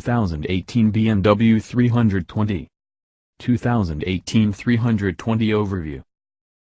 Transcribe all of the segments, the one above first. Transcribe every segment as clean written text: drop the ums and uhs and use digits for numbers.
2018 BMW 320. 2018 320 Overview.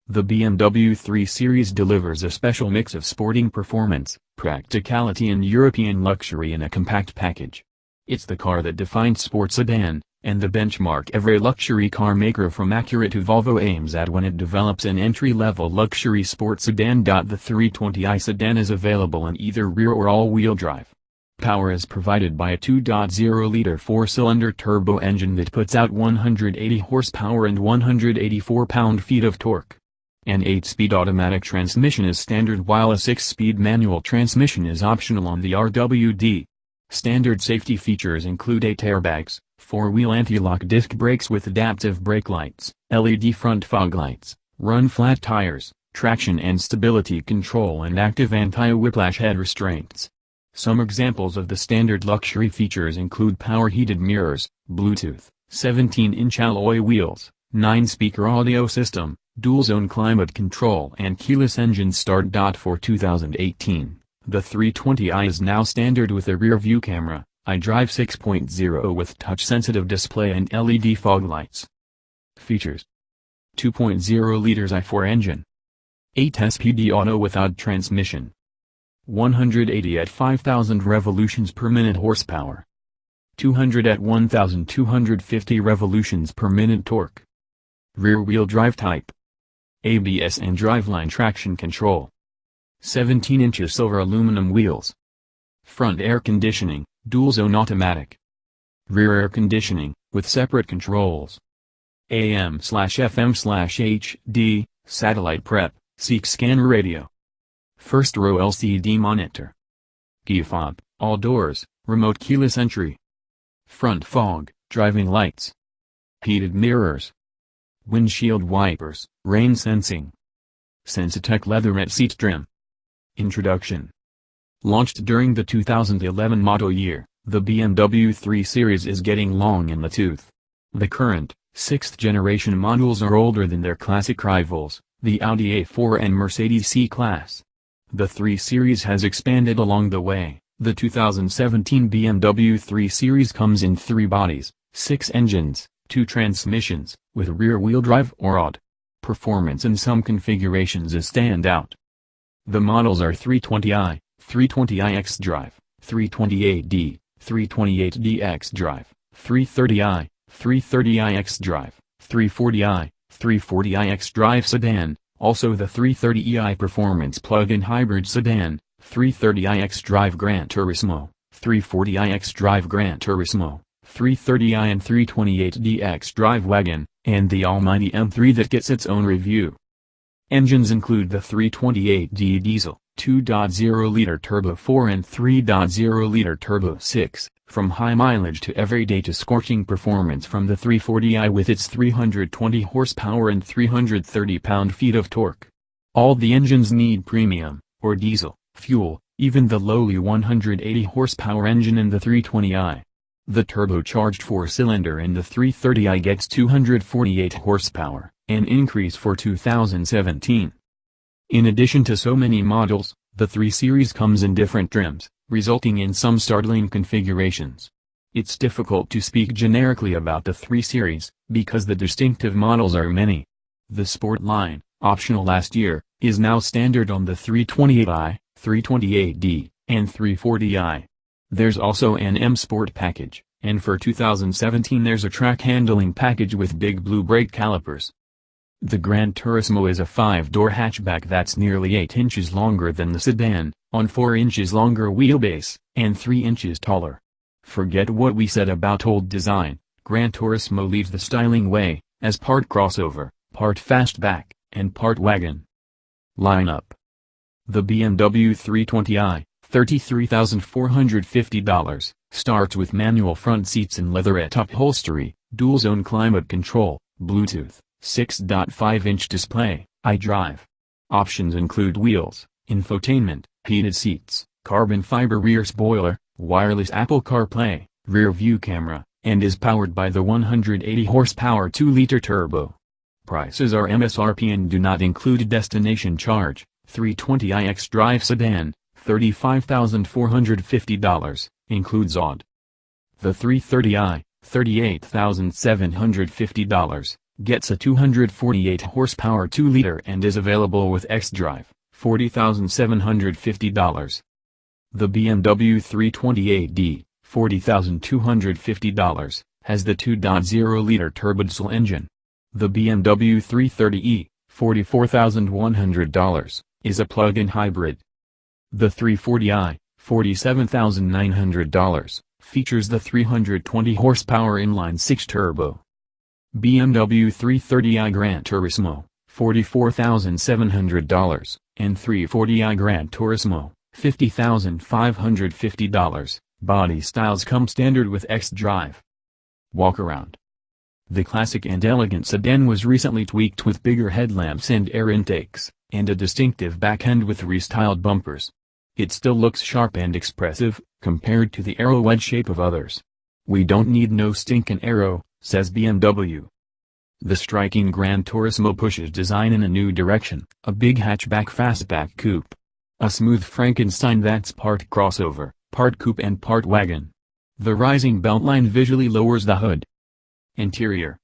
The BMW 3 Series delivers a special mix of sporting performance, practicality and European luxury in a compact package. It's the car that defines sports sedan, and the benchmark every luxury car maker from Acura to Volvo aims at when it develops an entry-level luxury sports sedan. The 320i sedan is available in either rear or all-wheel drive. Power is provided by a 2.0-liter four-cylinder turbo engine that puts out 180 horsepower and 184 pound-feet of torque. An 8-speed automatic transmission is standard while a 6-speed manual transmission is optional on the RWD. Standard safety features include 8 airbags, 4-wheel anti-lock disc brakes with adaptive brake lights, LED front fog lights, run-flat tires, traction and stability control and active anti-whiplash head restraints. Some examples of the standard luxury features include power heated mirrors, Bluetooth, 17-inch alloy wheels, 9-speaker audio system, dual-zone climate control and keyless engine start. For 2018, the 320i is now standard with a rear-view camera, iDrive 6.0 with touch-sensitive display and LED fog lights. Features: 2.0 liters i4 engine, 8-speed auto without transmission, 180 at 5,000 revolutions per minute horsepower, 200 at 1,250 revolutions per minute torque. Rear-wheel drive type, ABS and driveline traction control. 17-inch silver aluminum wheels. Front air conditioning, dual-zone automatic. Rear air conditioning, with separate controls. AM/FM/HD, satellite prep, seek scanner radio. First row LCD monitor. Key fob, all doors, remote keyless entry. Front fog, driving lights. Heated mirrors. Windshield wipers, rain sensing. Sensitech leatherette seat trim. Introduction. Launched during the 2011 model year, the BMW 3 Series is getting long in the tooth. The current, 6th-generation models are older than their classic rivals, the Audi A4 and Mercedes C-Class. The 3 Series has expanded along the way. The 2017 BMW 3 Series comes in 3 bodies, 6 engines, 2 transmissions, with rear-wheel drive or odd. Performance in some configurations is standout. The models are 320i, 320i xdrive, 328D, 328D xdrive, 330i, 330i xdrive, 340i, 340i xdrive sedan, also the 330ei performance plug-in hybrid sedan, 330i xdrive Gran Turismo, 340i xdrive Gran Turismo, 330i and 328D xdrive wagon, and the almighty M3 that gets its own review. Engines include the 328D diesel, 2.0-liter turbo 4 and 3.0-liter turbo 6, from high mileage to everyday to scorching performance from the 340i with its 320 horsepower and 330 pound-feet of torque. All the engines need premium, or diesel, fuel, even the lowly 180 horsepower engine in the 320i. The turbocharged 4-cylinder in the 330i gets 248 horsepower, an increase for 2017. In addition to so many models, the 3 Series comes in different trims, resulting in some startling configurations. It's difficult to speak generically about the 3 Series, because the distinctive models are many. The Sport line, optional last year, is now standard on the 328i, 328D, and 340i. There's also an M Sport package, and for 2017 there's a track handling package with big blue brake calipers. The Gran Turismo is a 5-door hatchback that's nearly 8 inches longer than the sedan, on 4 inches longer wheelbase, and 3 inches taller. Forget what we said about old design, Gran Turismo leads the styling way, as part crossover, part fastback, and part wagon. Lineup. The BMW 320i, $33,450, starts with manual front seats and leatherette upholstery, dual-zone climate control, Bluetooth, 6.5-inch display, iDrive. Options include wheels, infotainment, heated seats, carbon fiber rear spoiler, wireless Apple CarPlay, rear-view camera, and is powered by the 180 horsepower 2-liter turbo. Prices are MSRP and do not include destination charge. 320i xdrive sedan, $35,450, includes odd. The 330i, $38,750, gets a 248 horsepower 2-liter and is available with xdrive, $40,750. The BMW 328d, $40,250, has the 2.0-liter turbodiesel engine. The BMW 330e, $44,100, is a plug-in hybrid. The 340i, $47,900, features the 320 horsepower inline-6 turbo. BMW 330i Gran Turismo, $44,700, and 340i Gran Turismo, $50,550. Body styles come standard with xdrive. Walkaround. The classic and elegant sedan was recently tweaked with bigger headlamps and air intakes, and a distinctive back end with restyled bumpers. It still looks sharp and expressive, compared to the arrowhead shape of others. "We don't need no stinkin' arrow," says BMW. The striking Gran Turismo pushes design in a new direction, a big hatchback fastback coupe. A smooth Frankenstein that's part crossover, part coupe and part wagon. The rising beltline visually lowers the hood. Interior.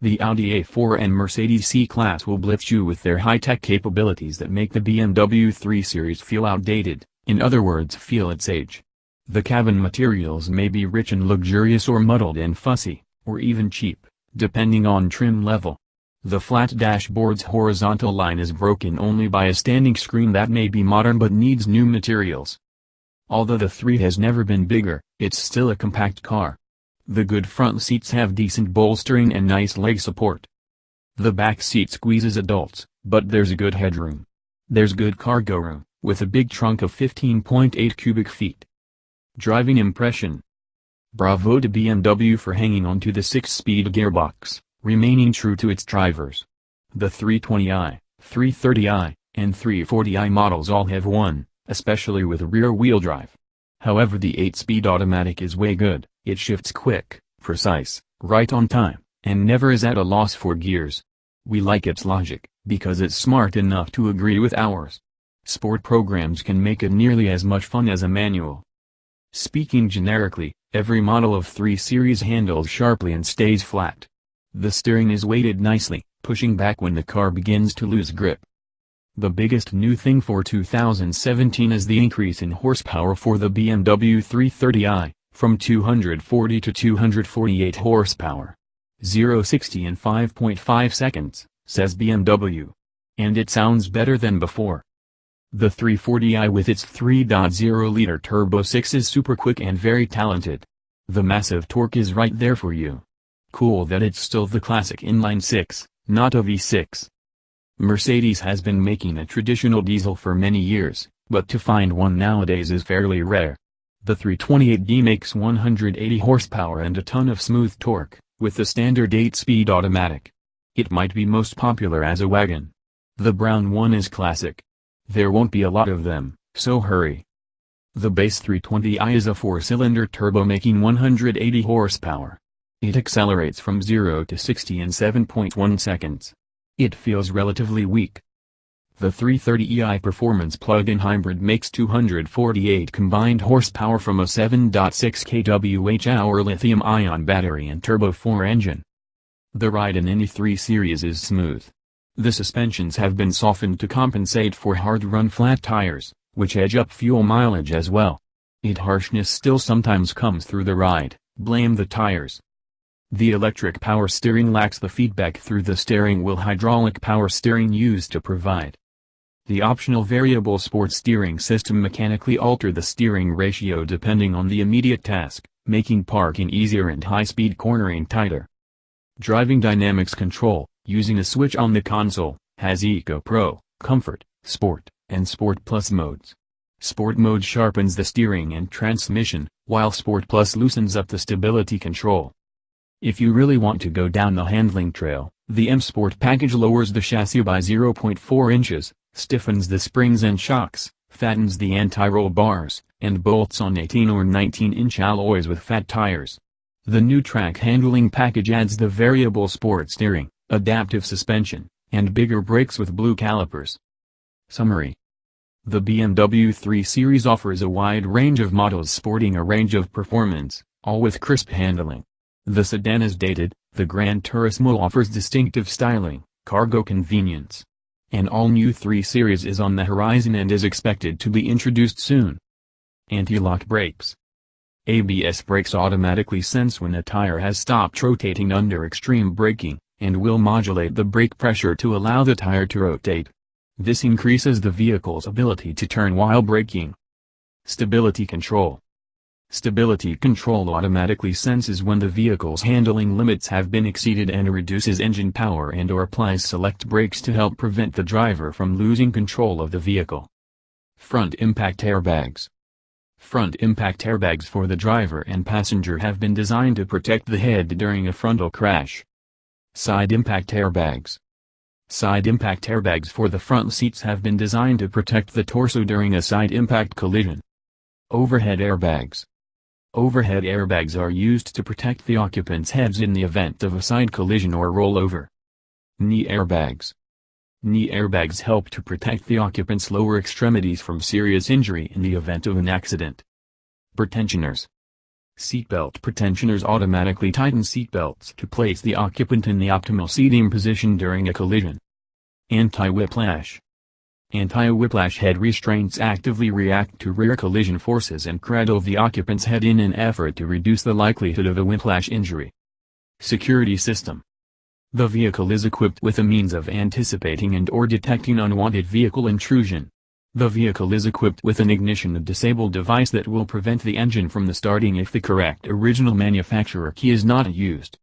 The Audi A4 and Mercedes C-Class will blitz you with their high-tech capabilities that make the BMW 3 Series feel outdated, in other words feel its age. The cabin materials may be rich and luxurious or muddled and fussy, or even cheap, depending on trim level. The flat dashboard's horizontal line is broken only by a standing screen that may be modern but needs new materials. Although the 3 has never been bigger, it's still a compact car. The good front seats have decent bolstering and nice leg support. The back seat squeezes adults, but there's a good headroom. There's good cargo room, with a big trunk of 15.8 cubic feet. Driving impression. Bravo to BMW for hanging on to the 6-speed gearbox, remaining true to its drivers. The 320i, 330i, and 340i models all have one, especially with rear-wheel drive. However, the 8-speed automatic is way good. It shifts quick, precise, right on time, and never is at a loss for gears. We like its logic, because it's smart enough to agree with ours. Sport programs can make it nearly as much fun as a manual. Speaking generically, every model of 3 Series handles sharply and stays flat. The steering is weighted nicely, pushing back when the car begins to lose grip. The biggest new thing for 2017 is the increase in horsepower for the BMW 330i. From 240 to 248 horsepower. 0-60 in 5.5 seconds, says BMW. And it sounds better than before. The 340i with its 3.0-liter turbo 6 is super quick and very talented. The massive torque is right there for you. Cool that it's still the classic inline 6, not a V6. Mercedes has been making a traditional diesel for many years, but to find one nowadays is fairly rare. The 328d makes 180 horsepower and a ton of smooth torque, with the standard 8-speed automatic. It might be most popular as a wagon. The brown one is classic. There won't be a lot of them, so hurry. The base 320i is a 4-cylinder turbo making 180 horsepower. It accelerates from 0 to 60 in 7.1 seconds. It feels relatively weak. The 330ei Performance plug-in hybrid makes 248 combined horsepower from a 7.6 kWh lithium-ion battery and Turbo 4 engine. The ride in any 3 Series is smooth. The suspensions have been softened to compensate for hard-run flat tires, which edge up fuel mileage as well. Its harshness still sometimes comes through the ride, blame the tires. The electric power steering lacks the feedback through the steering wheel hydraulic power steering used to provide. The optional variable sport steering system mechanically alter the steering ratio depending on the immediate task, making parking easier and high-speed cornering tighter. Driving dynamics control, using a switch on the console, has Eco Pro, Comfort, Sport, and Sport Plus modes. Sport mode sharpens the steering and transmission, while Sport Plus loosens up the stability control. If you really want to go down the handling trail, the M Sport package lowers the chassis by 0.4 inches, stiffens the springs and shocks, fattens the anti-roll bars, and bolts on 18 or 19-inch alloys with fat tires. The new track handling package adds the variable sport steering, adaptive suspension, and bigger brakes with blue calipers. Summary. The BMW 3 Series offers a wide range of models sporting a range of performance, all with crisp handling. The sedan is dated. The Gran Turismo offers distinctive styling, cargo convenience. An all-new 3 Series is on the horizon and is expected to be introduced soon. Anti-lock brakes. ABS brakes automatically sense when a tire has stopped rotating under extreme braking, and will modulate the brake pressure to allow the tire to rotate. This increases the vehicle's ability to turn while braking. Stability control. Stability control automatically senses when the vehicle's handling limits have been exceeded and reduces engine power and/or applies select brakes to help prevent the driver from losing control of the vehicle. Front impact airbags. Front impact airbags for the driver and passenger have been designed to protect the head during a frontal crash. Side impact airbags. Side impact airbags for the front seats have been designed to protect the torso during a side impact collision. Overhead airbags. Overhead airbags are used to protect the occupants' heads in the event of a side collision or rollover. Knee airbags. Knee airbags help to protect the occupants' lower extremities from serious injury in the event of an accident. Pretensioners. Seatbelt pretensioners automatically tighten seatbelts to place the occupant in the optimal seating position during a collision. Anti-whiplash. Anti-whiplash head restraints actively react to rear collision forces and cradle the occupant's head in an effort to reduce the likelihood of a whiplash injury. Security system. The vehicle is equipped with a means of anticipating and/or detecting unwanted vehicle intrusion. The vehicle is equipped with an ignition-disabled device that will prevent the engine from starting if the correct original manufacturer key is not used.